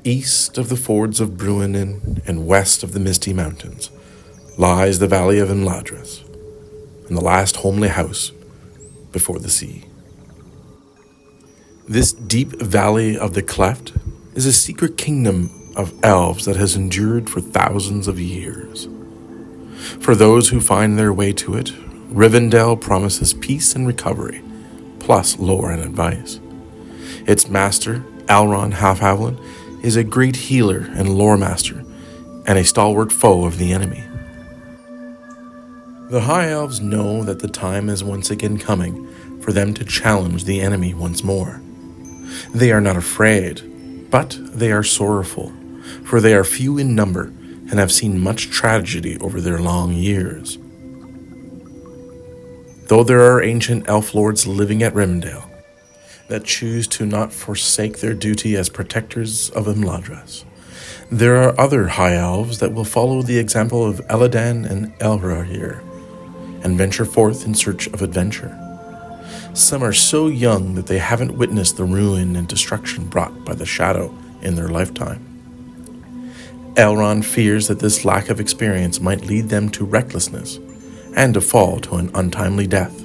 East of the fords of Bruinen and west of the Misty Mountains lies the valley of Imladris, and the last homely house before the sea. This deep valley of the cleft is a secret kingdom of elves that has endured for thousands of years. For those who find their way to it, Rivendell promises peace and recovery, plus lore and advice. Its master, Elrond Halfhavelin, is a great healer and lore master, and a stalwart foe of the enemy. The High Elves know that the time is once again coming for them to challenge the enemy once more. They are not afraid, but they are sorrowful, for they are few in number and have seen much tragedy over their long years. Though there are ancient elf lords living at Rivendell that choose to not forsake their duty as protectors of Imladris, there are other High Elves that will follow the example of Elladan and Elrohir and venture forth in search of adventure. Some are so young that they haven't witnessed the ruin and destruction brought by the shadow in their lifetime. Elrond fears that this lack of experience might lead them to recklessness and to fall to an untimely death,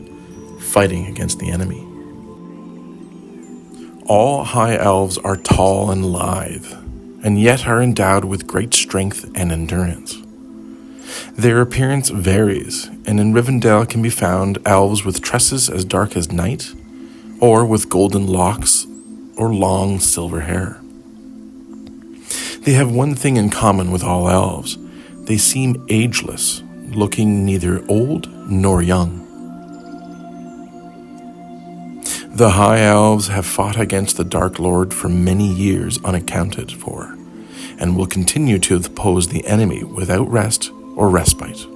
fighting against the enemy. All High Elves are tall and lithe, and yet are endowed with great strength and endurance. Their appearance varies, and in Rivendell can be found elves with tresses as dark as night, or with golden locks or long silver hair. They have one thing in common with all elves: they seem ageless, looking neither old nor young. The High Elves have fought against the Dark Lord for many years unaccounted for, and will continue to oppose the enemy without rest or respite.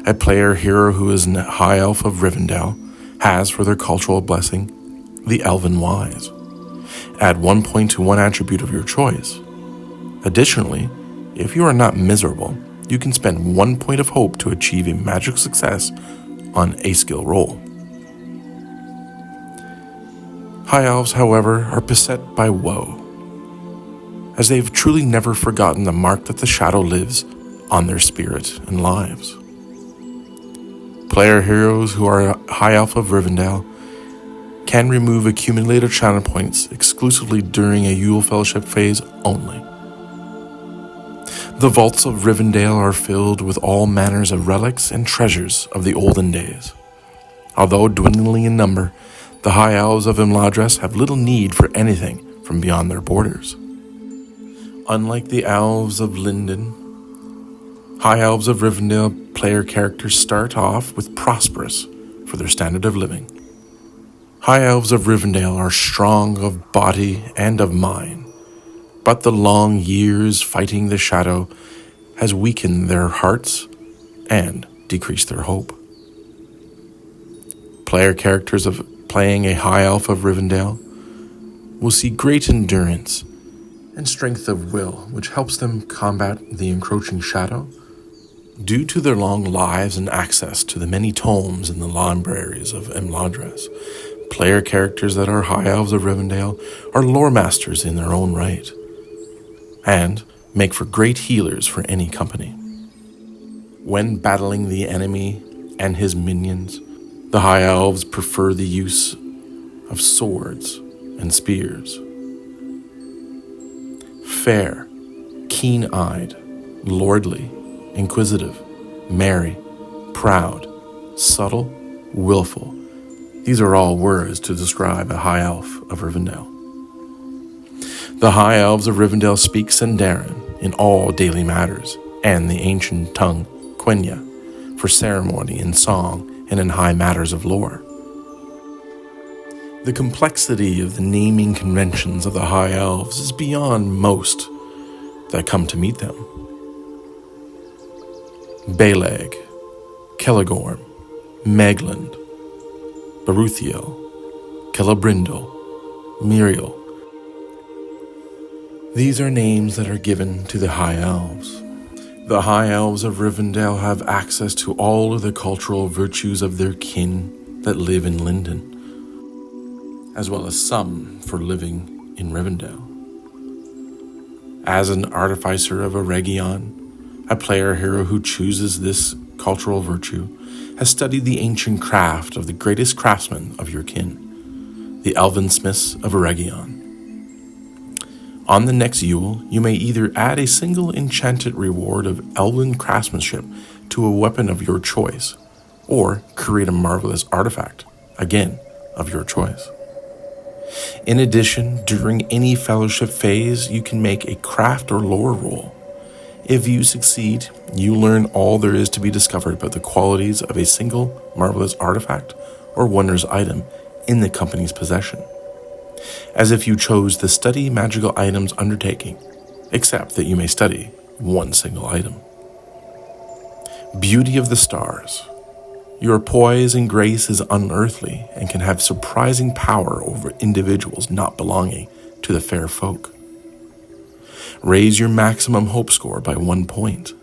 A player hero who is a High Elf of Rivendell has for their cultural blessing the Elven Wise. Add 1 point to one attribute of your choice. Additionally, if you are not miserable, you can spend 1 point of hope to achieve a magic success on a skill roll. High Elves, however, are beset by woe, as they have truly never forgotten the mark that the shadow lives on their spirit and lives. Player heroes who are a High Elf of Rivendell can remove accumulated channel points exclusively during a Yule Fellowship phase only. The vaults of Rivendell are filled with all manners of relics and treasures of the olden days. Although dwindling in number, the High Elves of Imladris have little need for anything from beyond their borders. Unlike the Elves of Lindon, High Elves of Rivendell player characters start off with prosperous for their standard of living. High Elves of Rivendell are strong of body and of mind, but the long years fighting the shadow has weakened their hearts and decreased their hope. Player characters of playing a High Elf of Rivendell will see great endurance and strength of will, which helps them combat the encroaching shadow. Due to their long lives and access to the many tomes in the libraries of Imladris, player characters that are High Elves of Rivendell are lore masters in their own right, and make for great healers for any company. When battling the enemy and his minions, the High Elves prefer the use of swords and spears. Fair, keen-eyed, lordly, inquisitive, merry, proud, subtle, willful. These are all words to describe a High Elf of Rivendell. The High Elves of Rivendell speak Sindarin in all daily matters, and the ancient tongue Quenya for ceremony and song and in high matters of lore. The complexity of the naming conventions of the High Elves is beyond most that come to meet them. Beleg, Celegorm, Megland, Baruthiel, Celebrindel, Miriel. These are names that are given to the High Elves. The High Elves of Rivendell have access to all of the cultural virtues of their kin that live in Lindon, as well as some for living in Rivendell. As an artificer of a region, a player hero who chooses this cultural virtue has studied the ancient craft of the greatest craftsmen of your kin, the elven smiths of a region. On the next Yule, you may either add a single enchanted reward of elven craftsmanship to a weapon of your choice, or create a marvelous artifact, again, of your choice. In addition, during any fellowship phase, you can make a craft or lore roll. If you succeed, you learn all there is to be discovered about the qualities of a single marvelous artifact or wondrous item in the company's possession, as if you chose the study magical items undertaking, except that you may study one single item. Beauty of the stars. Your poise and grace is unearthly and can have surprising power over individuals not belonging to the fair folk. Raise your maximum hope score by 1 point.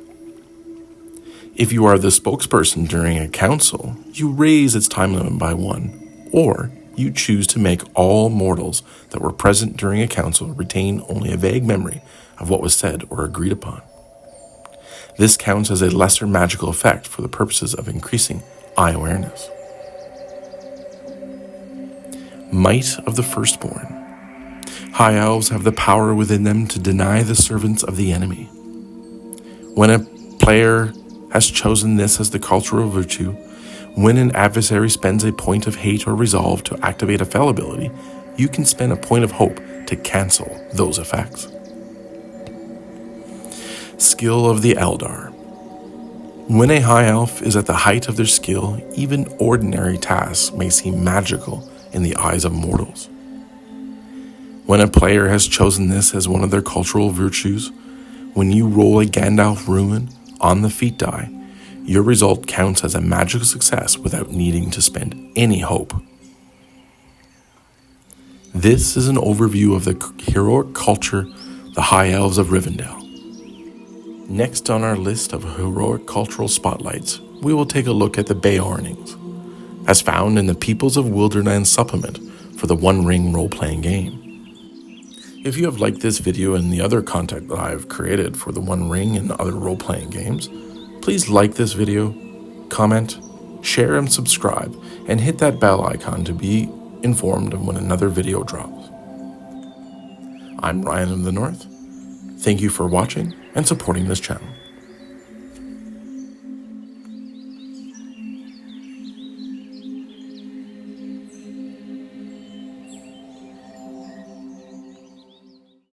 If you are the spokesperson during a council, you raise its time limit by 1, or you choose to make all mortals that were present during a council retain only a vague memory of what was said or agreed upon. This counts as a lesser magical effect for the purposes of increasing eye awareness. Might of the Firstborn. High Elves have the power within them to deny the servants of the enemy. When a player has chosen this as the cultural virtue, when an adversary spends a point of hate or resolve to activate a fell ability, you can spend a point of hope to cancel those effects. Skill of the Eldar. When a high elf is at the height of their skill, even ordinary tasks may seem magical in the eyes of mortals. When a player has chosen this as one of their cultural virtues, when you roll a Gandalf ruin on the feat die, your result counts as a magical success without needing to spend any hope. This is an overview of the heroic culture, the High Elves of Rivendell. Next on our list of heroic cultural spotlights, we will take a look at the Beornings, as found in the Peoples of Wilderness supplement for the One Ring Roleplaying Game. If you have liked this video and the other content that I have created for the One Ring and other role-playing games, please like this video, comment, share and subscribe, and hit that bell icon to be informed of when another video drops. I'm Ryan of the North. Thank you for watching and supporting this channel.